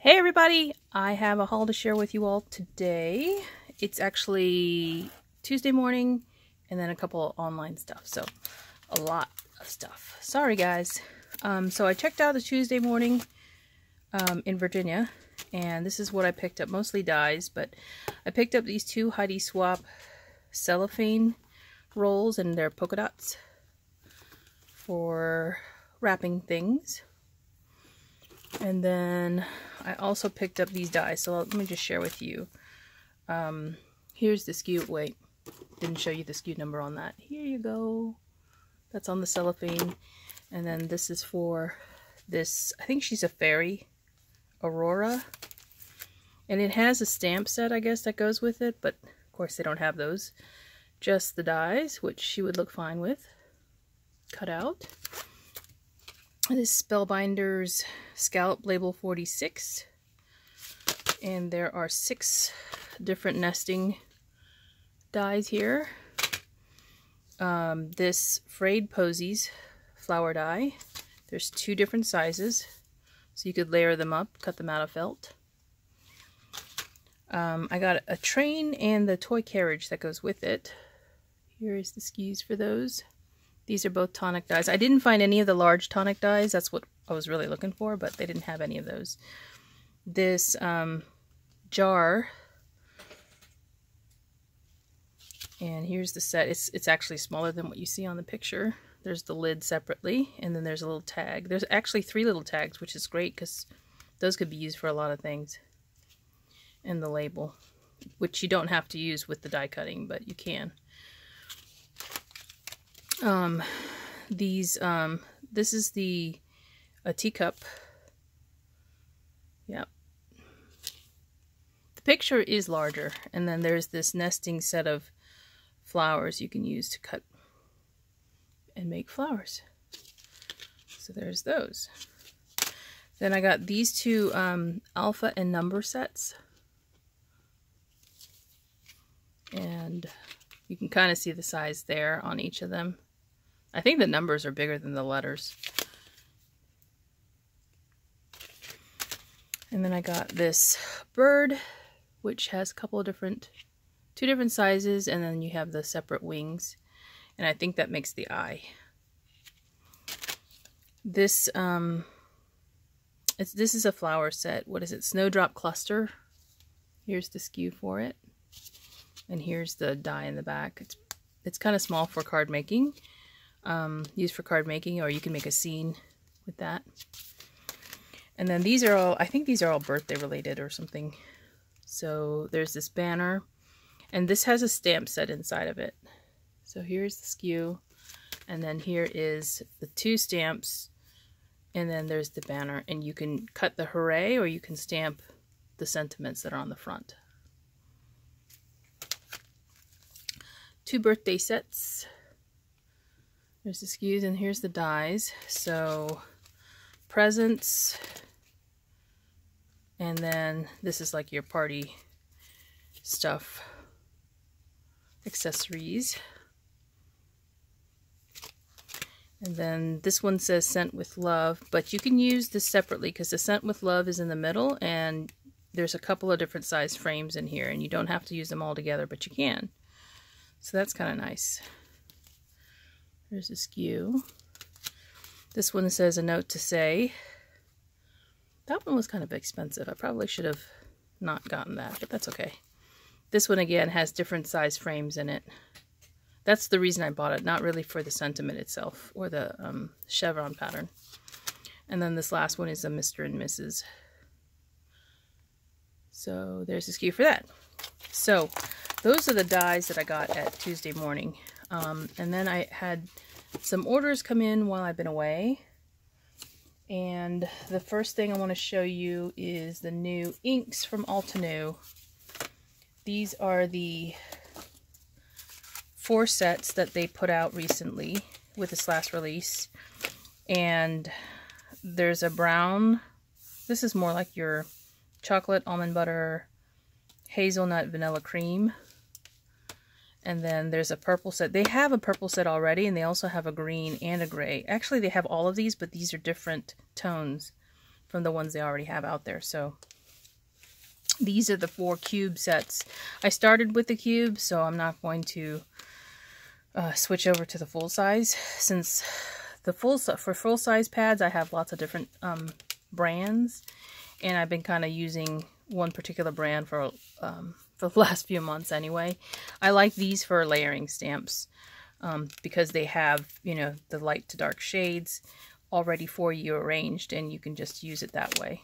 Hey everybody, I have a haul to share with you all today. It's actually Tuesday morning and then a couple of online stuff, so a lot of stuff. Sorry guys. So I checked out the Tuesday morning in Virginia, and this is what I picked up, mostly dies, but I picked up these two Heidi Swapp cellophane rolls, and they're polka dots for wrapping things. And then I also picked up these dies, so let me just share with you. Here's the SKU. Wait, didn't show you the SKU number on that. Here you go. That's on the cellophane. And then this is for this, I think she's a fairy, Aurora. And it has a stamp set, I guess, that goes with it, but of course they don't have those. Just the dies, which she would look fine with. Cut out. This Spellbinder's Scallop Label 46, and there are 6 different nesting dies here. This Frayed Posies flower die, there's 2 different sizes, so you could layer them up, cut them out of felt. I got a train and the toy carriage that goes with it. Here's the SKUs for those. These are both tonic dies. I didn't find any of the large tonic dies. That's what I was really looking for, but they didn't have any of those. This jar, and here's the set. It's actually smaller than what you see on the picture. There's the lid separately, and then there's a little tag. There's actually 3 little tags, which is great because those could be used for a lot of things. And the label, which you don't have to use with the die cutting, but you can. This is a teacup. Yep. The picture is larger, and then there's this nesting set of flowers you can use to cut and make flowers. So there's those. Then I got these 2 alpha and number sets, and you can kind of see the size there on each of them. I think the numbers are bigger than the letters. And then I got this bird, which has a couple of 2 different sizes, and then you have the separate wings. And I think that makes the eye. This this is a flower set. What is it? Snowdrop cluster. Here's the SKU for it. And here's the die in the back. It's kind of small for card making. Used for card making, or you can make a scene with that. And then these are all, I think these are all birthday related or something. So there's this banner, and this has a stamp set inside of it. So here's the SKU, and then here is the 2 stamps, and then there's the banner, and you can cut the hooray, or you can stamp the sentiments that are on the front. 2 birthday sets. There's the SKUs, and here's the dies. So presents, and then this is like your party stuff, accessories. And then this one says Sent with Love, but you can use this separately because the Sent with Love is in the middle, and there's a couple of different size frames in here, and you don't have to use them all together, but you can. So that's kind of nice. There's a SKU. This one says A Note to Say. That one was kind of expensive. I probably should have not gotten that, but that's okay. This one again has different size frames in it. That's the reason I bought it, not really for the sentiment itself or the chevron pattern. And then this last one is a Mr. and Mrs. So there's a SKU for that. So those are the dies that I got at Tuesday morning. And then I had some orders come in while I've been away. And the first thing I want to show you is the new inks from Ulta. These are the 4 sets that they put out recently with this last release. And there's a brown. This is more like your chocolate, almond butter, hazelnut, vanilla cream. And then there's a purple set. They have a purple set already, and they also have a green and a gray. Actually, they have all of these, but these are different tones from the ones they already have out there. So These are the 4 cube sets. I started with the cube, so I'm not going to switch over to the full size, since the for full size pads I have lots of different brands, and I've been kind of using one particular brand for the last few months anyway. I like these for layering stamps because they have, you know, the light to dark shades already for you arranged, and you can just use it that way.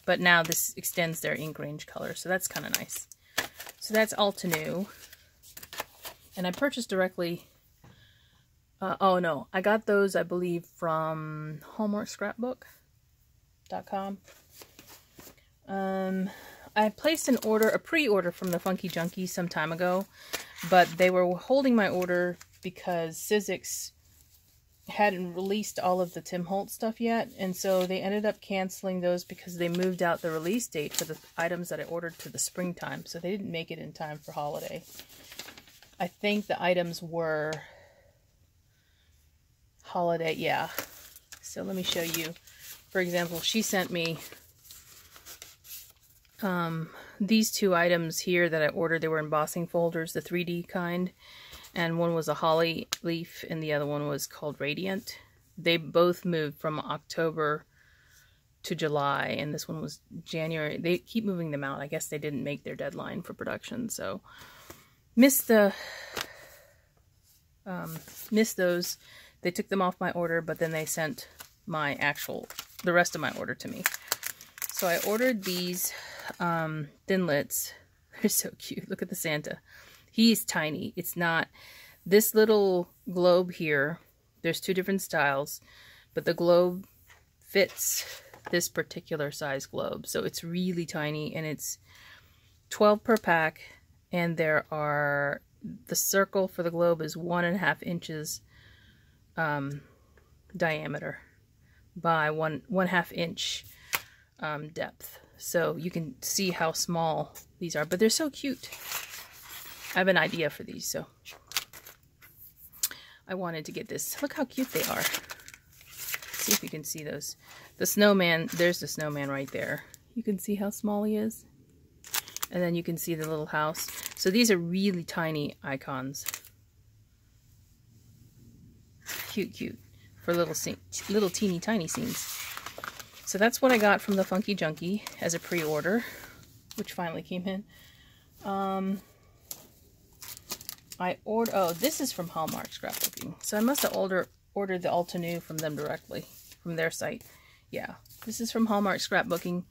But now this extends their ink range color, so that's kind of nice. So that's Ulta new. And I purchased directly, oh no, I got those, I believe, from Hallmark Scrapbook.com. I placed an order, a pre-order from the Funky Junky some time ago, but they were holding my order because Sizzix hadn't released all of the Tim Holtz stuff yet, and so they ended up canceling those because they moved out the release date for the items that I ordered to the springtime, so they didn't make it in time for holiday. I think the items were holiday, yeah. So let me show you. For example, she sent me these 2 items here that I ordered. They were embossing folders, the 3D kind. And one was a holly leaf and the other one was called Radiant. They both moved from October to July, and this one was January. They keep moving them out. I guess they didn't make their deadline for production, so missed those. They took them off my order, but then they sent my the rest of my order to me. So I ordered these Thinlits. They're so cute. Look at the Santa. He's tiny. It's not this little globe here. There's 2 different styles, but the globe fits this particular size globe. So it's really tiny, and it's 12 per pack, and there are, the circle for the globe is 1.5 inches diameter by 1.5 inch depth. So you can see how small these are, but they're so cute. I have an idea for these, so I wanted to get this. Look how cute they are. See if you can see those. The snowman, there's the snowman right there. You can see how small he is. And then you can see the little house. So these are really tiny icons. Cute, cute. For little teeny tiny scenes. So that's what I got from the Funky Junky as a pre-order, which finally came in. I ordered, oh, this is from Hallmark Scrapbooking. So I must have ordered the Ulta New from them directly, from their site. Yeah, this is from Hallmark Scrapbooking.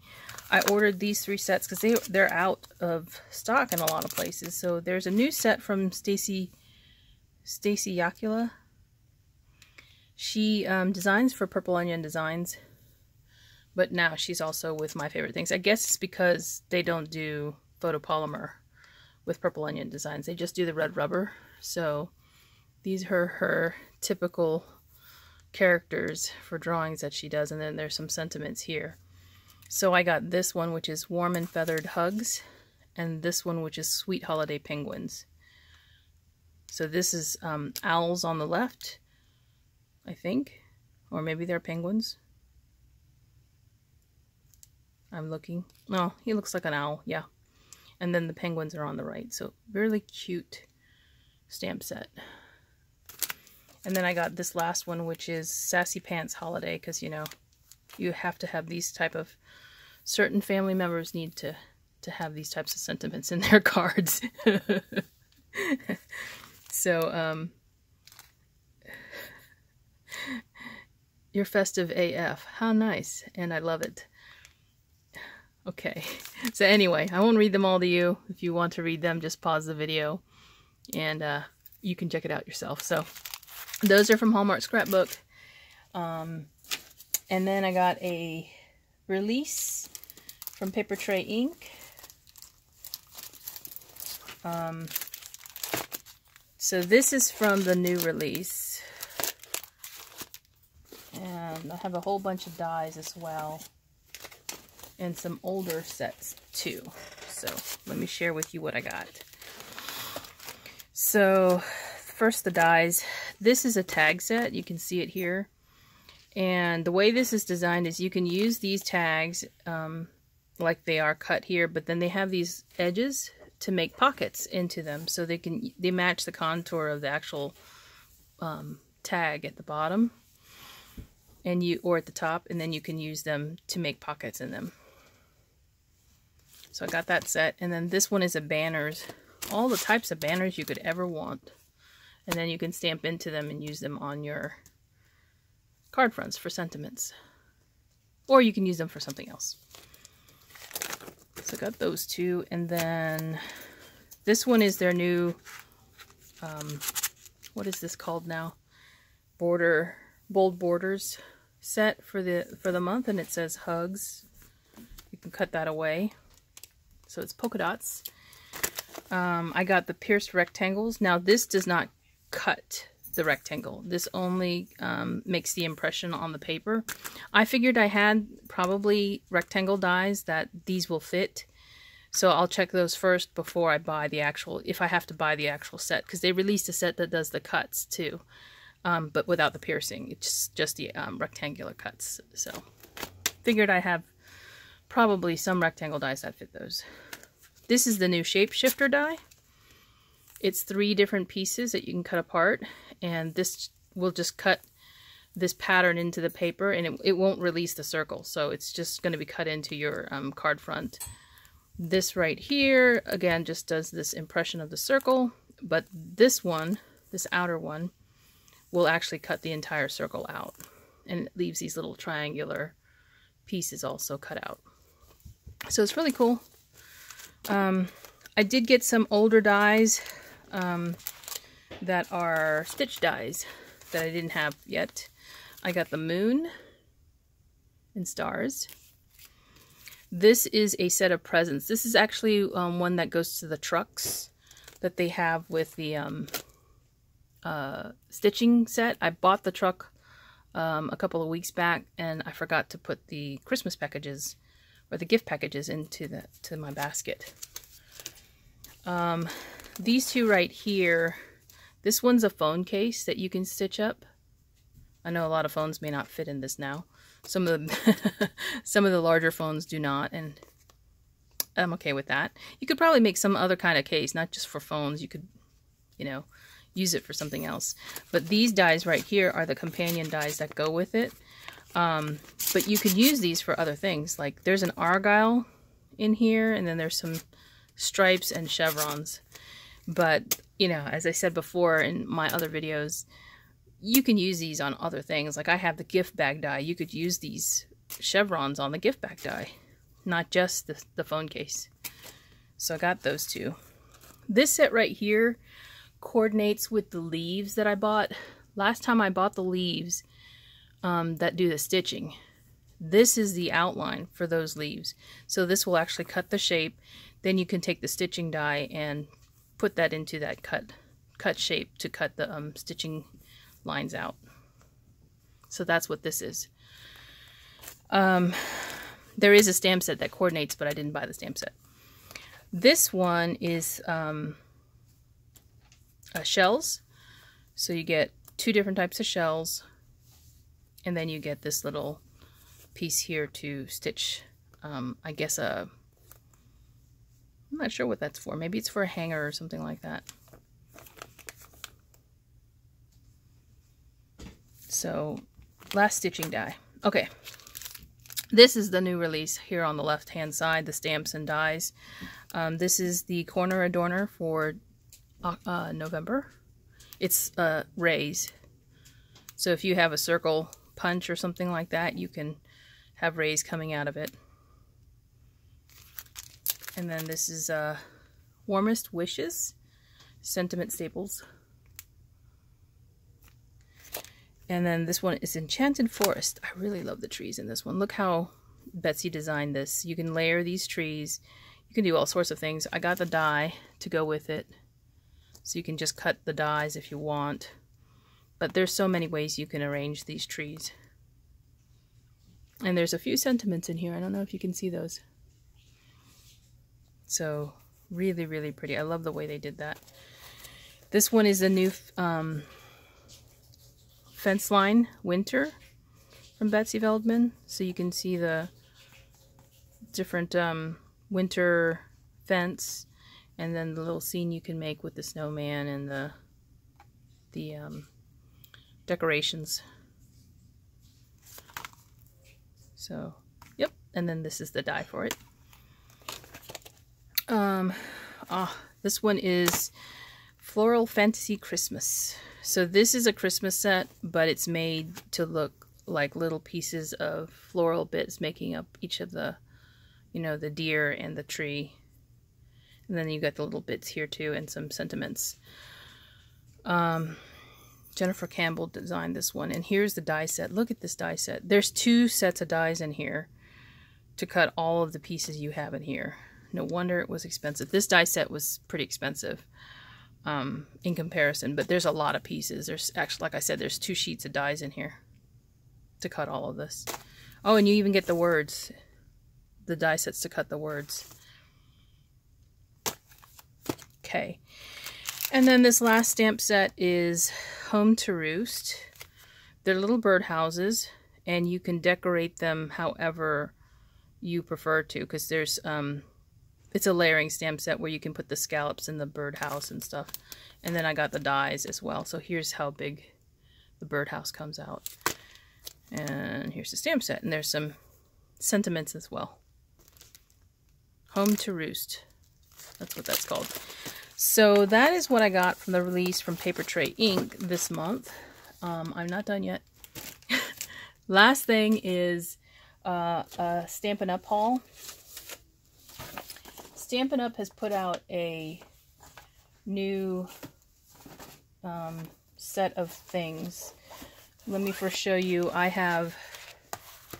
I ordered these 3 sets because they're out of stock in a lot of places. So there's a new set from Stacy Yakula. She designs for Purple Onion Designs, but now she's also with My Favorite Things. I guess it's because they don't do photopolymer with Purple Onion Designs. They just do the red rubber. So these are her typical characters for drawings that she does, and then there's some sentiments here. So I got this one, which is Warm and Feathered Hugs, and this one, which is Sweet Holiday Penguins. So this is owls on the left, I think, or maybe they're penguins. I'm looking. No, he looks like an owl, yeah. And then the penguins are on the right. So really cute stamp set. And then I got this last one, which is Sassy Pants Holiday, because, you know, you have to have these type of, certain family members need to have these types of sentiments in their cards. So, you're festive AF. How nice. And I love it. Okay. So anyway, I won't read them all to you. If you want to read them, just pause the video and you can check it out yourself. So those are from Hallmark Scrapbook. And then I got a release from Paper Tray Ink. So this is from the new release. And I have a whole bunch of dies as well. And some older sets too. So let me share with you what I got. So first the dies. This is a tag set. You can see it here. And the way this is designed is you can use these tags like they are cut here, but then they have these edges to make pockets into them, so they match the contour of the actual tag at the bottom or at the top, and then you can use them to make pockets in them. So I got that set, and then this one is a banners, all the types of banners you could ever want, and then you can stamp into them and use them on your card fronts for sentiments, or you can use them for something else. So I got those two, and then this one is their new, what is this called now? Bold Borders set for the month, and it says Hugs. You can cut that away. So it's polka dots. I got the pierced rectangles. Now this does not cut the rectangle. This only makes the impression on the paper. I figured I had probably rectangle dies that these will fit. So I'll check those first before I buy the actual, if I have to buy the actual set, because they released a set that does the cuts too, but without the piercing. It's just the rectangular cuts. So figured I have probably some rectangle dies that fit those. This is the new shapeshifter die. It's 3 different pieces that you can cut apart, and this will just cut this pattern into the paper, and it won't release the circle, so it's just going to be cut into your card front. This right here, again, just does this impression of the circle, but this one, this outer one, will actually cut the entire circle out, and it leaves these little triangular pieces also cut out. So it's really cool. I did get some older dies that are stitch dies that I didn't have yet. I got the moon and stars. This is a set of presents. This is actually one that goes to the trucks that they have with the stitching set. I bought the truck a couple of weeks back, and I forgot to put the Christmas packages or the gift packages into my basket. These two right here, this one's a phone case that you can stitch up. I know a lot of phones may not fit in this now. Some of the larger phones do not, and I'm okay with that. You could probably make some other kind of case, not just for phones. You could, you know, use it for something else. But these dies right here are the companion dies that go with it. But you could use these for other things. Like there's an argyle in here, and then there's some stripes and chevrons. But, you know, as I said before in my other videos, you can use these on other things. Like I have the gift bag die. You could use these chevrons on the gift bag die, not just the phone case. So I got those two. This set right here coordinates with the leaves that I bought. Last time I bought the leaves that do the stitching. This is the outline for those leaves. So this will actually cut the shape. Then you can take the stitching die and put that into that cut shape to cut the stitching lines out. So that's what this is. There is a stamp set that coordinates, but I didn't buy the stamp set. This one is shells. So you get 2 different types of shells, and then you get this little piece here to stitch, I guess I'm not sure what that's for. Maybe it's for a hanger or something like that. So, last stitching die. Okay, this is the new release here on the left hand side, the stamps and dies. This is the corner adorner for November. It's rays. So if you have a circle punch or something like that, you can have rays coming out of it. And then this is Warmest Wishes, Sentiment Staples. And then this one is Enchanted Forest. I really love the trees in this one. Look how Betsy designed this. You can layer these trees. You can do all sorts of things. I got the die to go with it. So you can just cut the dies if you want. But there's so many ways you can arrange these trees. And there's a few sentiments in here. I don't know if you can see those. So really, really pretty. I love the way they did that. This one is a new fence line winter from Betsy Veldman. So you can see the different winter fence, and then the little scene you can make with the snowman and the decorations. So, yep, and then this is the die for it. This one is Floral Fantasy Christmas. So this is a Christmas set, but it's made to look like little pieces of floral bits making up each of the, you know, the deer and the tree. And then you got the little bits here too, and some sentiments. Jennifer Campbell designed this one, and here's the die set. Look at this die set. There's 2 sets of dies in here to cut all of the pieces you have in here. No wonder it was expensive. This die set was pretty expensive in comparison, but there's a lot of pieces. There's actually, like I said, there's 2 sheets of dies in here to cut all of this. Oh, and you even get the words, the die sets to cut the words. Okay. And then this last stamp set is Home to Roost. They're little bird houses, and you can decorate them however you prefer to, because there's it's a layering stamp set where you can put the scallops in the birdhouse and stuff. And then I got the dies as well. So here's how big the birdhouse comes out. And here's the stamp set. And there's some sentiments as well. Home to Roost. That's what that's called. So that is what I got from the release from Paper Tray Inc. this month. I'm not done yet. Last thing is a Stampin' Up haul. Stampin' Up has put out a new set of things. Let me first show you. I have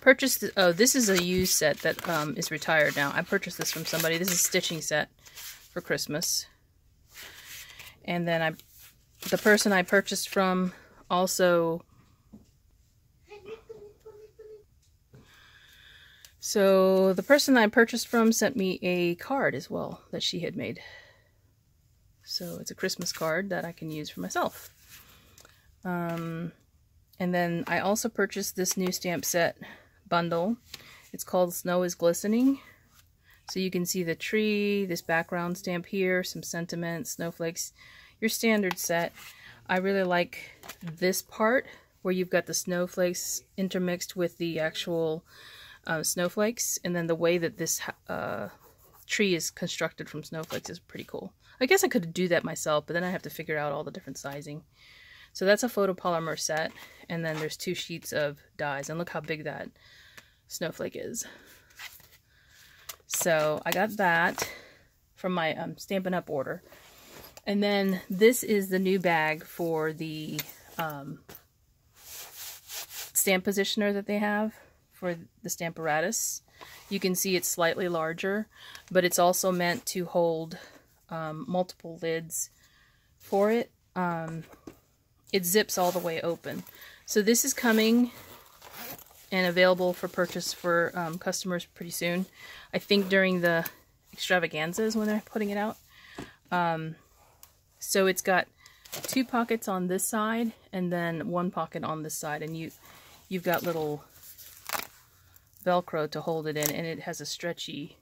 purchased, oh, this is a used set that is retired now. I purchased this from somebody. This is a stitching set for Christmas. And then the person I purchased from also... So the person I purchased from sent me a card as well that she had made. So it's a Christmas card that I can use for myself. And then I also purchased this new stamp set bundle. It's called Snow is Glistening. So you can see the tree, this background stamp here, some sentiments, snowflakes, your standard set. I really like this part where you've got the snowflakes intermixed with the actual snowflakes, and then the way that this tree is constructed from snowflakes is pretty cool. I guess I could do that myself, but then I have to figure out all the different sizing. So that's a photopolymer set, and then there's 2 sheets of dies, and look how big that snowflake is. So I got that from my Stampin' Up order. And then this is the new bag for the stamp positioner that they have for the Stamparatus. You can see it's slightly larger, but it's also meant to hold multiple lids for it. It zips all the way open. So this is coming and available for purchase for customers pretty soon. I think during the extravaganzas when they're putting it out. So it's got 2 pockets on this side and then 1 pocket on this side, and you've got little Velcro to hold it in, and it has a stretchy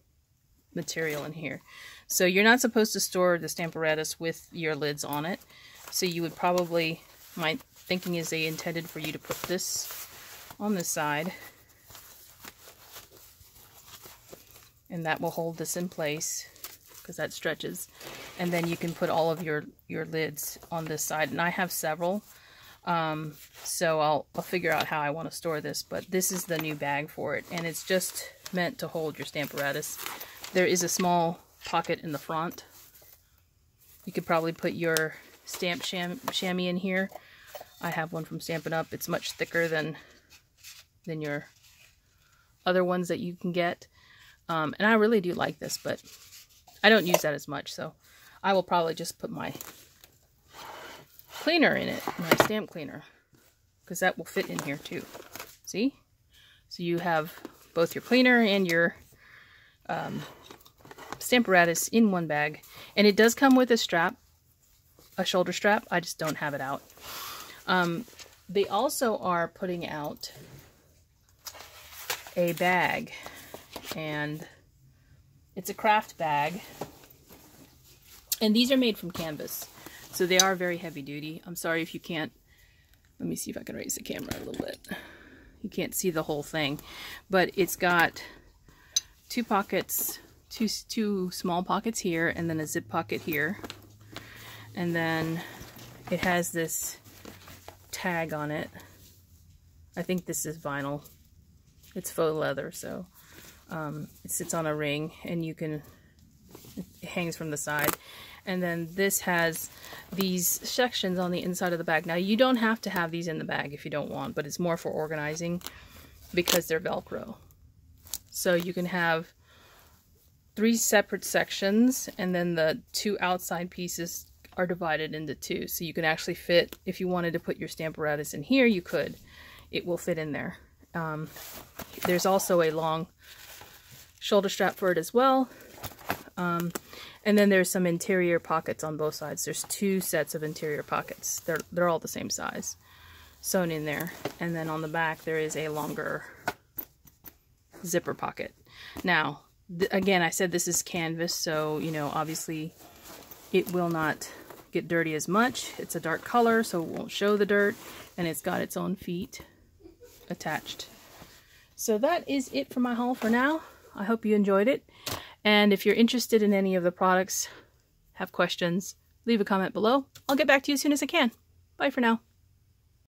material in here. So you're not supposed to store the Stamparatus with your lids on it. So you would probably, my thinking is they intended for you to put this on this side, and that will hold this in place because that stretches, and then you can put all of your lids on this side. And I have several, so I'll figure out how I want to store this, but this is the new bag for it, and it's just meant to hold your Stamparatus. There is a small pocket in the front. You could probably put your stamp chamois in here. I have one from Stampin' Up. It's much thicker than your other ones that you can get. And I really do like this, but I don't use that as much, so I will probably just put my cleaner in it, my stamp cleaner, because that will fit in here too. See? So you have both your cleaner and your Stamparatus in one bag. And it does come with a strap, a shoulder strap. I just don't have it out. They also are putting out a bag, and It's a craft bag. And these are made from canvas. So they are very heavy duty. I'm sorry if you can't. Let me see if I can raise the camera a little bit. You can't see the whole thing. But it's got two pockets, two small pockets here, and then a zip pocket here. And then it has this tag on it. I think this is vinyl. It's faux leather, so it sits on a ring, and you can, it hangs from the side. And then this has these sections on the inside of the bag. Now, you don't have to have these in the bag if you don't want, but it's more for organizing because they're Velcro. So you can have 3 separate sections, and then the 2 outside pieces are divided into 2. So you can actually fit, if you wanted to put your Stamparatus in here, you could. It will fit in there. There's also a long shoulder strap for it as well. And then there's some interior pockets on both sides. There's 2 sets of interior pockets. They're all the same size, sewn in there. And then on the back there is a longer zipper pocket. Now, again, I said this is canvas, so, you know, obviously it will not get dirty as much. It's a dark color, so it won't show the dirt, and it's got its own feet attached. So that is it for my haul for now. I hope you enjoyed it. And if you're interested in any of the products, have questions, leave a comment below. I'll get back to you as soon as I can. Bye for now.